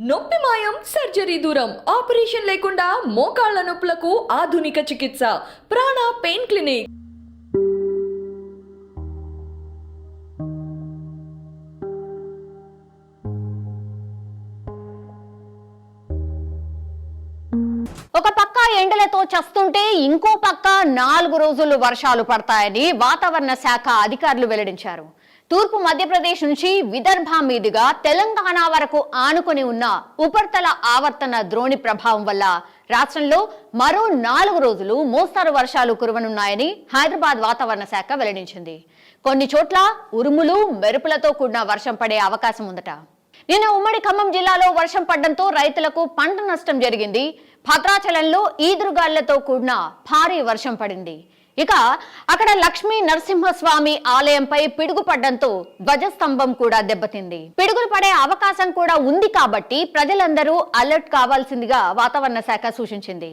నొప్పి మాయం సర్జరీ దూరం ఆపరేషన్ లేకుండా మోకాళ్ల నొప్పులకు ఆధునిక చికిత్స ప్రాణ పెయిన్ క్లినిక్. ఒక పక్క ఎండలతో చస్తుంటే ఇంకో పక్క 4 రోజులు వర్షాలు పడతాయని వాతావరణ శాఖ అధికారులు వెల్లడించారు. తూర్పు మధ్యప్రదేశ్ నుంచి విదర్భ మీదుగా తెలంగాణ వరకు ఆనుకొని ఉన్న ఉపరితల ఆవర్తన ద్రోణి ప్రభావం వల్ల రాష్ట్రంలో మరో 4 రోజులు మోస్తరు వర్షాలు కురవనున్నాయని హైదరాబాద్ వాతావరణ శాఖ వెల్లడించింది. కొన్ని చోట్ల ఉరుములు మెరుపులతో కూడిన వర్షం పడే అవకాశం ఉందట. నిన్న ఉమ్మడి ఖమ్మం జిల్లాలో వర్షం పడడంతో రైతులకు పంట నష్టం జరిగింది. భద్రాచలంలో ఈదురుగాళ్లతో కూడిన భారీ వర్షం పడింది. ఇక అక్కడ లక్ష్మీ నరసింహస్వామి ఆలయంపై పిడుగు పడ్డంతో ధ్వజస్తంభం కూడా దెబ్బతింది. పిడుగులు పడే అవకాశం కూడా ఉంది కాబట్టి ప్రజలందరూ అలర్ట్ కావాల్సిందిగా వాతావరణ శాఖ సూచించింది.